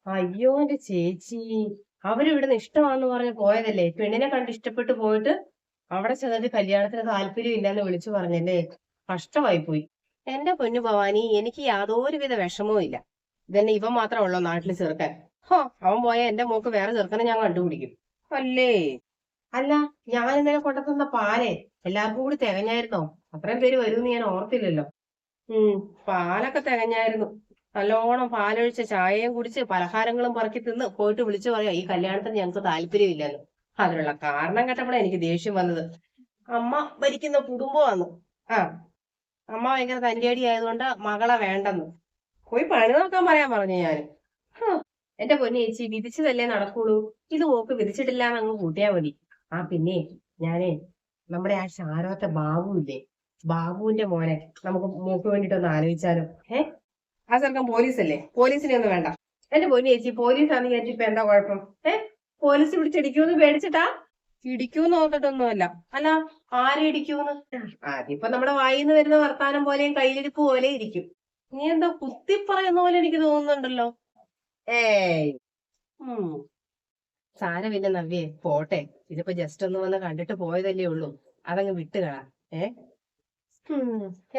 അയ്യോ എന്റെ ചേച്ചി, അവരിവിടുന്ന് ഇഷ്ടമാണെന്ന് പറഞ്ഞ് പോയതല്ലേ? പെണ്ണിനെ കണ്ട് ഇഷ്ടപ്പെട്ടു പോയിട്ട് അവിടെ ചെന്നിട്ട് കല്യാണത്തിന് താല്പര്യം ഇല്ലെന്ന് വിളിച്ചു പറഞ്ഞല്ലേ? കഷ്ടമായി പോയി. എന്റെ പൊന്നു ഭവാനി, എനിക്ക് യാതൊരുവിധ വിഷമവും ഇല്ല. ഇതന്നെ ഇവൻ മാത്രമേ നാട്ടിൽ ചെറുക്കൻ. ഹോ, അവൻ പോയ എന്റെ മോക്ക് വേറെ ചെറുക്കനെ ഞാൻ കണ്ടുപിടിക്കും. അല്ലേ? അല്ല, ഞാൻ ഇന്നലെ കൊണ്ടുതന്ന പാലേ എല്ലാവർക്കും കൂടി തികഞ്ഞായിരുന്നോ? അത്രയും പേര് വരുമെന്ന് ഞാൻ ഓർത്തില്ലല്ലോ. പാലൊക്കെ തികഞ്ഞായിരുന്നു. നല്ലോണം പാലൊഴിച്ച ചായയും കുടിച്ച് പലഹാരങ്ങളും പറക്കി തിന്ന് പോയിട്ട് വിളിച്ചു പറയാ ഈ കല്യാണത്തിന് ഞങ്ങൾക്ക് താല്പര്യമില്ലെന്ന്. അതിനുള്ള കാരണം കേട്ടപ്പോഴാണ് എനിക്ക് ദേഷ്യം വന്നത്. അമ്മ ഭരിക്കുന്ന കുടുംബമാന്ന്. ആ, അമ്മ ഭയങ്കര തന്റേടി ആയതുകൊണ്ട് മകളെ വേണ്ടെന്ന്. പോയി പണി നോക്കാൻ പറയാൻ പറഞ്ഞു ഞാൻ. എന്റെ പൊന്നു ചേച്ചി, വിധിച്ചതല്ലേ നടക്കുള്ളൂ. ഇത് മോക്ക് വിധിച്ചിട്ടില്ല എന്ന് അങ്ങ് കൂട്ടിയാ മതി. ആ പിന്നെ ഞാനേ നമ്മുടെ ആ ശാരദത്തെ ബാബു ഇല്ലേ, ബാബുവിന്റെ മോനെ നമുക്ക് മോക്ക് വേണ്ടിട്ടൊന്ന് ആലോചിച്ചാലോ? ആ ചെറുക്കൻ പോലീസല്ലേ? പോലീസിനെ ഒന്നും വേണ്ട. എന്റെ പൊന്നു ചേച്ചി, പോലീസാന്ന് വിചാരിച്ചു ഇപ്പൊ എന്താ കുഴപ്പം? പോലീസ് പിടിച്ചിടിക്കൂന്ന് പേടിച്ചിട്ടാ? ഇടിക്കൂന്ന് ഓർത്തിട്ടൊന്നുമല്ല. അല്ല, ആരെ ഇടിക്കൂന്ന്? അതിപ്പോ നമ്മുടെ വായിന്ന് വരുന്ന വർത്താനം പോലെയും കയ്യിലിരിപ്പ് പോലെ ഇരിക്കും. നീ എന്താ കുത്തി പറയുന്ന പോലെ എനിക്ക് തോന്നുന്നുണ്ടല്ലോ. ഏയ്, സാരമില്ല നവ്യേ, പോട്ടെ. ഇതിപ്പോ ജസ്റ്റ് ഒന്ന് വന്ന് കണ്ടിട്ട് പോയതല്ലേ ഉള്ളൂ. അതങ്ങ് വിട്ടുകളാ. ഏ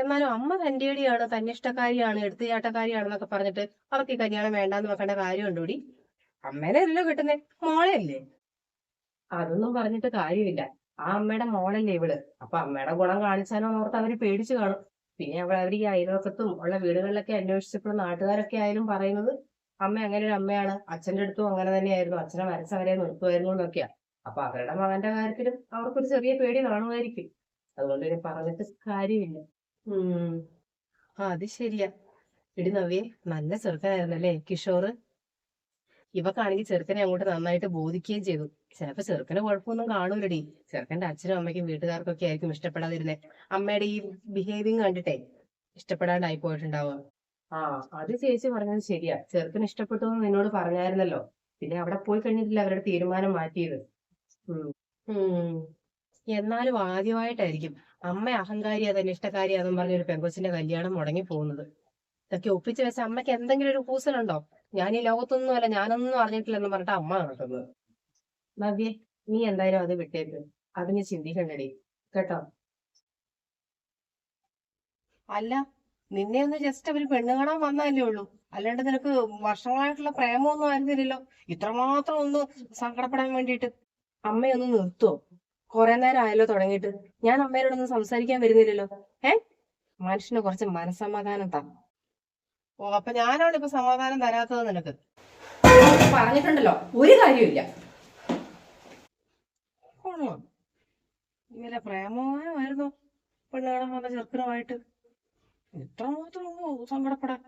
എന്നാലും അമ്മ തന്റേടിയാണ്, തന്നിഷ്ടക്കാരിയാണ്, എടുത്തുചാട്ടക്കാരിയാണെന്നൊക്കെ പറഞ്ഞിട്ട് അവർക്ക് ഈ കല്യാണം വേണ്ടാന്ന് വെക്കേണ്ട കാര്യമുണ്ടോടി? അമ്മേനെ അല്ലല്ലോ കിട്ടുന്നേ, മോളെയല്ലേ? അതൊന്നും പറഞ്ഞിട്ട് കാര്യമില്ല. ആ അമ്മയുടെ മോളല്ലേ ഇവള്. അപ്പൊ അമ്മയുടെ ഗുണം കാണിച്ചാലോ ഓർത്ത് അവര് പേടിച്ചു കാണും. പിന്നെ അവർ ഈ അയൽവക്കത്തും ഉള്ള വീടുകളിലൊക്കെ അന്വേഷിച്ചപ്പോൾ നാട്ടുകാരൊക്കെ ആയാലും പറയുന്നത് അമ്മ അങ്ങനെ ഒരു അമ്മയാണ്, അച്ഛന്റെ അടുത്തും അങ്ങനെ തന്നെയായിരുന്നു, അച്ഛനെ വരച്ചവരെ നിർത്തുമായിരുന്നു എന്നൊക്കെയാ. അപ്പൊ അവരുടെ മകന്റെ കാര്യത്തിലും അവർക്കൊരു ചെറിയ പേടി കാണുമായിരിക്കും. അതുകൊണ്ട് ഇനി പറഞ്ഞിട്ട് കാര്യമില്ല. അത് ശരിയാ. ഇടി നവ്യേ, നല്ല ചെറുക്കനായിരുന്നല്ലേ കിഷോറ്? ഇവക്കാണെങ്കിൽ ചെറുക്കനെ അങ്ങോട്ട് നന്നായിട്ട് ബോധിക്കുകയും ചെയ്തു. ചിലപ്പോ ചെറുക്കന് കുഴപ്പമൊന്നും കാണൂലടി. ചെറുക്കന്റെ അച്ഛനും അമ്മയ്ക്കും വീട്ടുകാർക്കൊക്കെ ആയിരിക്കും ഇഷ്ടപ്പെടാതിരുന്നേ. അമ്മയുടെ ഈ ബിഹേവിങ് കണ്ടിട്ടേ ഇഷ്ടപ്പെടാണ്ടായി പോയിട്ടുണ്ടാവുക. ആ, അത് ചേച്ചി പറഞ്ഞത് ശരിയാ. ചെറുക്കന് ഇഷ്ടപ്പെട്ടു എന്ന് നിന്നോട് പറഞ്ഞായിരുന്നല്ലോ. പിന്നെ അവിടെ പോയി കഴിഞ്ഞിട്ടില്ല അവരുടെ തീരുമാനം മാറ്റിയത്. എന്നാലും ആദ്യമായിട്ടായിരിക്കും അമ്മ അഹങ്കാരിയാ തന്നിഷ്ടക്കാരിയാന്നും പറഞ്ഞ ഒരു പെങ്കൊച്ചിന്റെ കല്യാണം മുടങ്ങി പോകുന്നത്. ഇതൊക്കെ ഒപ്പിച്ചു വെച്ച അമ്മയ്ക്ക് എന്തെങ്കിലും ഒരു കൂസലുണ്ടോ? ഞാൻ ഈ ലോകത്തൊന്നുമല്ല, ഞാനൊന്നും അറിഞ്ഞിട്ടില്ലെന്ന് പറഞ്ഞിട്ട് അമ്മ നടക്കുന്നത്. നവ്യെ, നീ എന്തായാലും അത് വിട്ടേക്ക്. അത് നീ ചിന്തിക്കണ്ടടി, കേട്ടോ? അല്ല, നിന്നെ ഒന്ന് ജസ്റ്റ് അവര് പെണ്ണ് കാണാൻ വന്നതല്ലേ ഉള്ളൂ. അല്ലാണ്ട് നിനക്ക് വർഷങ്ങളായിട്ടുള്ള പ്രേമമൊന്നും ആയിരുന്നില്ലല്ലോ ഇത്രമാത്രം ഒന്ന് സങ്കടപ്പെടാൻ വേണ്ടിയിട്ട്. അമ്മയൊന്ന് നിർത്തുവോ? കുറെ നേരം ആയല്ലോ തുടങ്ങിയിട്ട്. ഞാൻ അമ്മയോടൊന്നും സംസാരിക്കാൻ വരുന്നില്ലല്ലോ. മനുഷ്യന് കുറച്ച് മനസ്സമാധാനം താ. ഓ, അപ്പൊ ഞാനാണ് ഇപ്പൊ സമാധാനം തരാത്തത് നിനക്ക്? പറഞ്ഞിട്ടുണ്ടല്ലോ, ഒരു കാര്യമില്ല. ഇങ്ങനെ പ്രേമമായിരുന്നു പെണ്ണ് കാണാൻ വന്ന ചെറുക്കനുമായിട്ട്. എത്രമാത്രം സങ്കടപ്പെടാൻ.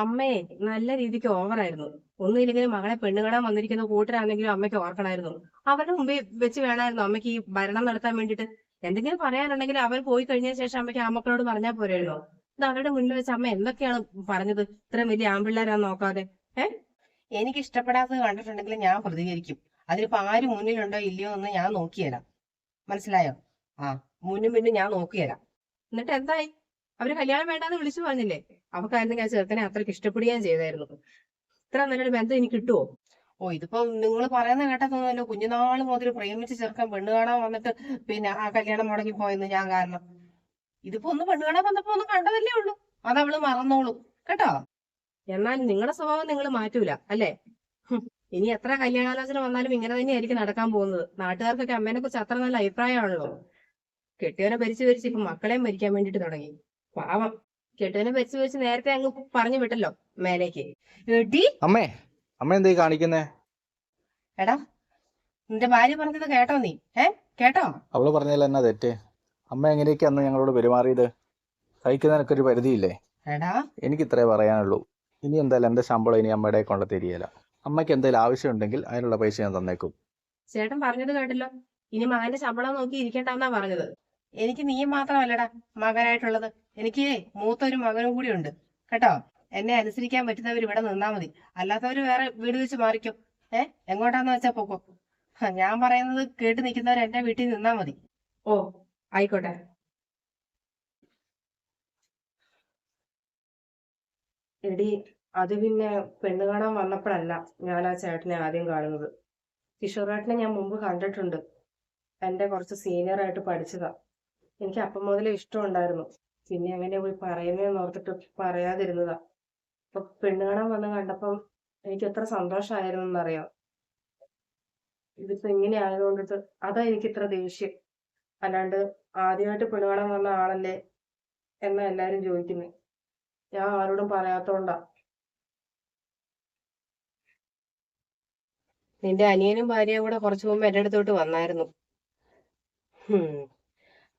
അമ്മേ നല്ല രീതിക്ക് ഓവറായിരുന്നു. ഒന്നുമില്ലെങ്കിലും മകളെ പെണ്ണ് കാണാൻ വന്നിരിക്കുന്ന കൂട്ടരാണെങ്കിലും അമ്മയ്ക്ക് ഓർക്കണമായിരുന്നു. അവരുടെ മുമ്പിൽ വെച്ച് വേണമായിരുന്നു അമ്മയ്ക്ക് ഈ ഭരണം നടത്താൻ വേണ്ടിയിട്ട്. എന്തെങ്കിലും പറയാനുണ്ടെങ്കിൽ അവർ പോയി കഴിഞ്ഞ ശേഷം അമ്മയ്ക്ക് ആ മക്കളോട് പറഞ്ഞാൽ പോരായിരുന്നോ? ഇത് അവരുടെ മുന്നിൽ വെച്ച് അമ്മ എന്തൊക്കെയാണ് പറഞ്ഞത്? ഇത്രയും വലിയ ആൺപിള്ളേരാന്ന് നോക്കാതെ. എനിക്ക് ഇഷ്ടപ്പെടാത്തത് കണ്ടിട്ടുണ്ടെങ്കിൽ ഞാൻ പ്രതികരിക്കും. അതിലിപ്പോ ആര് മുന്നിലുണ്ടോ ഇല്ലയോ എന്ന് ഞാൻ നോക്കിയല്ല. മനസ്സിലായോ? ആ, മുന്നും പിന്നും ഞാൻ നോക്കിയല്ല. എന്നിട്ട് എന്തായി? അവര് കല്യാണം വേണ്ടാന്ന് വിളിച്ചു പറഞ്ഞില്ലേ? അവക്കായിരുന്നെങ്കിൽ ആ ചെറുക്കനെ അത്രയ്ക്ക് ഇഷ്ടപ്പെടുകയും ചെയ്തായിരുന്നു. ഇത്ര നല്ലൊരു ബന്ധം എനിക്ക് കിട്ടുമോ? ഓ, ഇതിപ്പോ നിങ്ങൾ പറയുന്ന കേട്ടതൊന്നുമല്ലോ കുഞ്ഞുനാള് മുതൽ പ്രേമിച്ച് ചെറുക്കൻ പെണ്ണ് കാണാൻ വന്നിട്ട് പിന്നെ ആ കല്യാണം മുടങ്ങി പോയെന്ന് ഞാൻ കാരണം. ഇതിപ്പോ ഒന്ന് പെണ്ണ് കാണാൻ വന്നപ്പോ ഒന്ന് കണ്ടതല്ലേ ഉള്ളൂ. അതവള് മറന്നോളൂ, കേട്ടോ? എന്നാൽ നിങ്ങളുടെ സ്വഭാവം നിങ്ങൾ മാറ്റൂല അല്ലേ? ഇനി എത്ര കല്യാണാലോചന വന്നാലും ഇങ്ങനെ തന്നെയായിരിക്കും നടക്കാൻ പോകുന്നത്. നാട്ടുകാർക്കൊക്കെ അമ്മേനെ കുറിച്ച് അത്ര നല്ല അഭിപ്രായമാണല്ലോ. കെട്ടിയവനെ ഭരിച്ചു ഭരിച്ച് ഇപ്പൊ മക്കളെയും ഭരിക്കാൻ വേണ്ടിട്ട് തുടങ്ങി. പാവം, കെട്ടിയവനെ ഭരിച്ചു ഭരിച്ച് നേരത്തെ അങ്ങ് പറഞ്ഞു വിട്ടല്ലോ മേലേക്ക്. അമ്മേ, അമ്മ എന്തേ കാണിക്കുന്നേ? എടാ, നിന്റെ ഭാര്യ പറഞ്ഞത് കേട്ടോ നീ? കേട്ടോ? അവള് പറഞ്ഞതിൽ എന്നാ തെറ്റ്? അമ്മ എങ്ങനെയൊക്കെ അന്ന് ഞങ്ങളോട് പെരുമാറിയത്? സഹിക്കുന്നതിനൊക്കെ ഒരു പരിധിയില്ലേ? എടാ, എനിക്ക് ഇത്രേ പറയാനുള്ളൂ. ഇനി എന്തായാലും എന്റെ ശമ്പളം ഇനി അമ്മയുടെ കൊണ്ട് തരികയില്ല. അമ്മയ്ക്ക് എന്തെങ്കിലും ആവശ്യമുണ്ടെങ്കിൽ അതിനുള്ള പൈസ ഞാൻ തന്നേക്കും. ചേട്ടൻ പറഞ്ഞത് കേട്ടല്ലോ. ഇനി മകന്റെ ശമ്പളം നോക്കി ഇരിക്കണ്ടെന്നാ പറഞ്ഞത്. എനിക്ക് നീ മാത്രമല്ലടാ മകനായിട്ടുള്ളത്. എനിക്ക് മൂത്തൊരു മകനും കൂടി ഉണ്ട്, കേട്ടോ? എന്നെ അനുസരിക്കാൻ പറ്റുന്നവർ ഇവിടെ നിന്നാ മതി. അല്ലാത്തവര് വേറെ വീട് വെച്ച് മാറിക്കും. എങ്ങോട്ടാന്ന് വെച്ചാ പോക്കോ. ഞാൻ പറയുന്നത് കേട്ട് നിൽക്കുന്നവർ എന്റെ വീട്ടിൽ നിന്നാ മതി. ഓ, ആയിക്കോട്ടെ. എടി, അത് പിന്നെ പെണ്ണ് കാണാൻ വന്നപ്പോഴല്ല ഞാൻ ആ ചേട്ടനെ ആദ്യം കാണുന്നത്. കിഷോറേട്ടനെ ഞാൻ മുമ്പ് കണ്ടിട്ടുണ്ട്. എന്റെ കുറച്ച് സീനിയർ ആയിട്ട് പഠിച്ചതാ. എനിക്ക് അപ്പം മുതലേ ഇഷ്ടമുണ്ടായിരുന്നു. പിന്നെ എങ്ങനെ പോയി പറയുന്നതെന്ന് ഓർത്തിട്ട് പറയാതിരുന്നതാ. ഇപ്പൊ പെണ്ണ് കാണാൻ വന്ന് കണ്ടപ്പം എനിക്ക് എത്ര സന്തോഷമായിരുന്നു എന്നറിയാം. ഇതിപ്പോ ഇങ്ങനെ ആയതുകൊണ്ടിട്ട് അതാ എനിക്ക് ഇത്ര ദേഷ്യം. അല്ലാണ്ട് ആദ്യമായിട്ട് പെണ്ണ് കാണാൻ വന്ന ആളല്ലേ എന്നാ എല്ലാരും ചോദിക്കുന്നത്. ഞാൻ ആരോടും പറയാത്തോണ്ടാ. നിന്റെ അനിയനും ഭാര്യയും കൂടെ കുറച്ചു മുമ്പ് എന്റെ അടുത്തോട്ട് വന്നായിരുന്നു.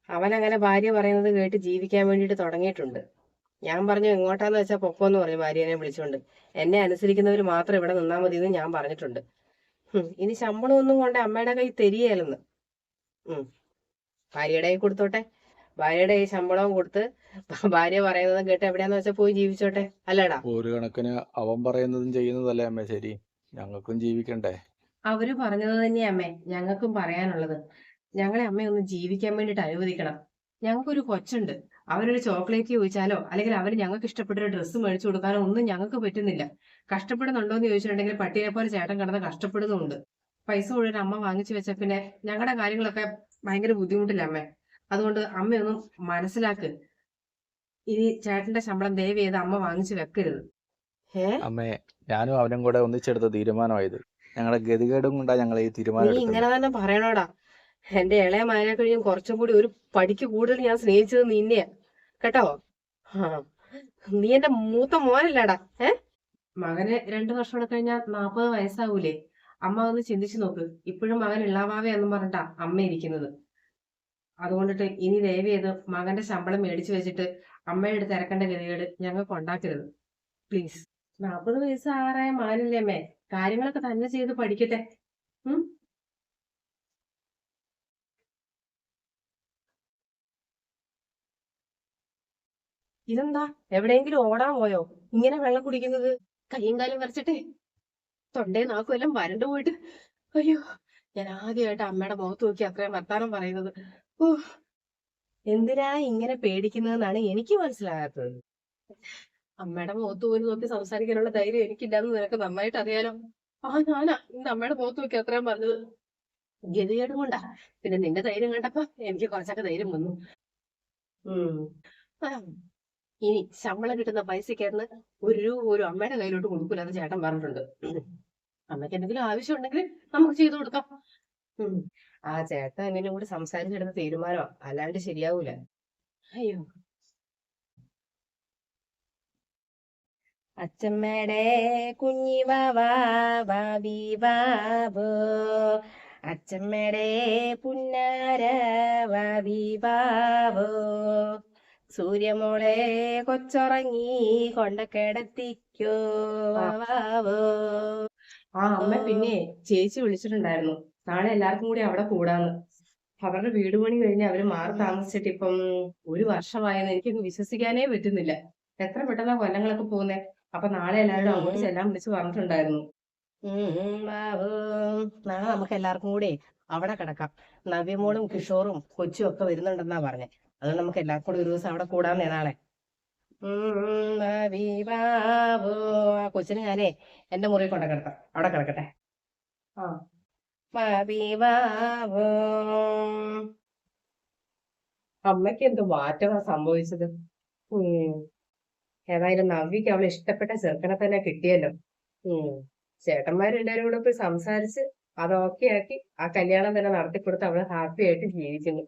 അവൻ അങ്ങനെ ഭാര്യ പറയുന്നത് കേട്ട് ജീവിക്കാൻ വേണ്ടിയിട്ട് തുടങ്ങിയിട്ടുണ്ട്. ഞാൻ പറഞ്ഞു എങ്ങോട്ടാന്ന് വെച്ചാൽ പൊക്കോന്ന് പറഞ്ഞു ഭാര്യനെ വിളിച്ചോണ്ട്. എന്നെ അനുസരിക്കുന്നവർ മാത്രം ഇവിടെ നിന്നാ മതി എന്ന് ഞാൻ പറഞ്ഞിട്ടുണ്ട്. ഇനി ശമ്പളം ഒന്നും കൊണ്ട് അമ്മയുടെ കൈ തരികയല്ലെന്ന്. ഭാര്യയുടെ കൈ കൊടുത്തോട്ടെ. ഭാര്യയുടെ കൈ ശമ്പളവും കൊടുത്ത് ഭാര്യ പറയുന്നത് കേട്ട് എവിടെയാന്ന് വെച്ചാൽ പോയി ജീവിച്ചോട്ടെ, അല്ലടാ? ഒരു കണക്കിന് അവൻ പറയുന്നതും ചെയ്യുന്നതല്ലേ അമ്മ ശരി? ഞങ്ങൾക്കും ജീവിക്കണ്ടേ? അവര് പറഞ്ഞത് തന്നെയാ അമ്മേ ഞങ്ങൾക്കും പറയാനുള്ളത്. ഞങ്ങളെ അമ്മയൊന്ന് ജീവിക്കാൻ വേണ്ടിട്ട് അനുവദിക്കണം. ഞങ്ങൾക്കൊരു കൊച്ചുണ്ട്. അവരൊരു ചോക്ലേറ്റ് ചോദിച്ചാലോ അല്ലെങ്കിൽ അവർ ഞങ്ങൾക്ക് ഇഷ്ടപ്പെട്ടൊരു ഡ്രസ്സ് മേടിച്ചു കൊടുക്കാനോ ഒന്നും ഞങ്ങൾക്ക് പറ്റുന്നില്ല. കഷ്ടപ്പെടുന്നുണ്ടോ എന്ന് ചോദിച്ചിട്ടുണ്ടെങ്കിൽ പട്ടിയെ പോലെ ചേട്ടൻ കിടന്ന് കഷ്ടപ്പെടുന്നുണ്ട്. പൈസ മുഴുവൻ അമ്മ വാങ്ങിച്ചു വെച്ച പിന്നെ ഞങ്ങളുടെ കാര്യങ്ങളൊക്കെ ഭയങ്കര ബുദ്ധിമുട്ടില്ല അമ്മേ. അതുകൊണ്ട് അമ്മയൊന്നും മനസ്സിലാക്ക്. ഇനി ചേട്ടന്റെ ശമ്പളം ദയവ് ചെയ്ത് അമ്മ വാങ്ങിച്ചു വെക്കരുത്. അമ്മേ, ഞാനും അവനും കൂടെ ഒന്നിച്ചെടുത്ത തീരുമാനമായത്. ഞങ്ങളുടെ ഗതികേടും കൊണ്ടാ ഞങ്ങൾ ഈ തീരുമാനം നീ എടുത്തത്. ഇങ്ങനെ തന്നെ പറയണോടാ. എന്റെ ഇളയ മകനെ കഴിഞ്ഞും കുറച്ചും കൂടി ഒരു പടിക്ക് കൂടുതൽ ഞാൻ സ്നേഹിച്ചത് നിന്നെയാ കേട്ടോ. നീ എന്റെ മൂത്ത മോനല്ലേടാ. മകന് 2 വർഷം കൂടെ കഴിഞ്ഞാൽ 40 വയസ്സാവൂലേ? അമ്മ ഒന്ന് ചിന്തിച്ചു നോക്ക്. ഇപ്പോഴും മകൻ ഇള്ളാവാവേ എന്നും പറഞ്ഞിട്ടാ അമ്മ ഇരിക്കുന്നത്. അതുകൊണ്ടിട്ട് ഇനി ദയവ് ചെയ്ത് മകന്റെ ശമ്പളം മേടിച്ചു വെച്ചിട്ട് അമ്മയുടെ തിരക്കേണ്ട ഗതികേട് ഞങ്ങൾക്ക് ഉണ്ടാക്കരുത് പ്ലീസ്. 40 വയസ്സാറായ മകനില്ലേ അമ്മേ, കാര്യങ്ങളൊക്കെ തന്നെ ചെയ്ത് പഠിക്കട്ടെ. ഇതെന്താ എവിടെയെങ്കിലും ഓടാൻ പോയോ ഇങ്ങനെ വെള്ളം കുടിക്കുന്നത്? കയ്യും കാലും വരച്ചിട്ടേ തൊണ്ടയും നാക്കും എല്ലാം വരണ്ടു പോയിട്ട്. അയ്യോ, ഞാൻ ആദ്യമായിട്ട് അമ്മയുടെ മുഖത്ത് നോക്കി അത്രയും വർത്താനം പറയുന്നത്. ഓ, എന്തിനാ ഇങ്ങനെ പേടിക്കുന്നതെന്നാണ് എനിക്ക് മനസ്സിലാകാത്തത്. അമ്മയുടെ മുഖത്ത് പോലും നോക്കി സംസാരിക്കാനുള്ള ധൈര്യം എനിക്കില്ലാന്ന് നിനക്ക് നന്നായിട്ട് അറിയാലോ. ഞാനാ ഇന്ന് അമ്മയുടെ മുഖത്ത് നോക്കി അത്രയും പറഞ്ഞത്. ഗതികേട് കൊണ്ടാ. പിന്നെ നിന്റെ ധൈര്യം കണ്ടപ്പോ എനിക്ക് കുറച്ചൊക്കെ ധൈര്യം വന്നു. ഇനി ശമ്പളം കിട്ടുന്ന പൈസക്കായിരുന്നു 1 രൂപ പോലും അമ്മയുടെ കയ്യിലോട്ട് കൊടുക്കൂലെന്ന് ചേട്ടൻ പറഞ്ഞിട്ടുണ്ട്. അമ്മയ്ക്ക് എന്തെങ്കിലും ആവശ്യം ഉണ്ടെങ്കിൽ നമുക്ക് ചെയ്തു കൊടുക്കാം. ആ ചേട്ടൻ എന്നെ കൂടി സംസാരിച്ചെടുത്ത തീരുമാനമാ, അല്ലാണ്ട് ശരിയാവൂല. അയ്യോ, അച്ചമ്മയുടെ കുഞ്ഞി ബാബി ബാബോ, അച്ചമ്മയുടെ പുന്നാര ബാബി ബാബോ, സൂര്യമോളെ കൊച്ചുറങ്ങി കൊണ്ട കിടത്തിക്കോ വാവോ. അമ്മ പിന്നെ ചേച്ചി വിളിച്ചിട്ടുണ്ടായിരുന്നു. നാളെ എല്ലാവർക്കും കൂടി അവിടെ കൂടാന്ന്. അവരുടെ വീട് പണി കഴിഞ്ഞ് അവര് മാറി താമസിച്ചിട്ട് ഇപ്പം 1 വർഷമായെന്ന് എനിക്കൊന്ന് വിശ്വസിക്കാനേ പറ്റുന്നില്ല. എത്ര പെട്ടെന്നാ കൊല്ലങ്ങളൊക്കെ പോകുന്നേ. അപ്പൊ നാളെ എല്ലാവരും അങ്ങോട്ട് ചെല്ലാൻ വിളിച്ച് പറഞ്ഞിട്ടുണ്ടായിരുന്നു. നാളെ നമുക്ക് എല്ലാവർക്കും കൂടി അവിടെ കിടക്കാം. നവ്യമോളും കിഷോറും കൊച്ചും ഒക്കെ വരുന്നുണ്ടെന്നാ പറഞ്ഞേ. അതുകൊണ്ട് നമുക്ക് എല്ലാവർക്കും കൂടി ഒരു ദിവസം അവിടെ കൂടാന്നേ നാളെ. ആ കൊച്ചിന് ഞാനേ എന്റെ മുറിയിൽ കൊണ്ട കിടക്കാം. അവിടെ കിടക്കട്ടെ. അമ്മയ്ക്ക് എന്ത് മാറ്റമാ സംഭവിച്ചത്. ഏതായാലും നവ്യക്ക് അവളെ ഇഷ്ടപ്പെട്ട ചെറുക്കനെ തന്നെ കിട്ടിയല്ലോ. ചേട്ടന്മാർ എല്ലാവരും കൂടെ പോയി സംസാരിച്ച് അത് ഓക്കെ ആക്കി ആ കല്യാണം തന്നെ നടത്തിക്കൊടുത്ത് അവള് ഹാപ്പി ആയിട്ട് ജീവിക്കുന്നു.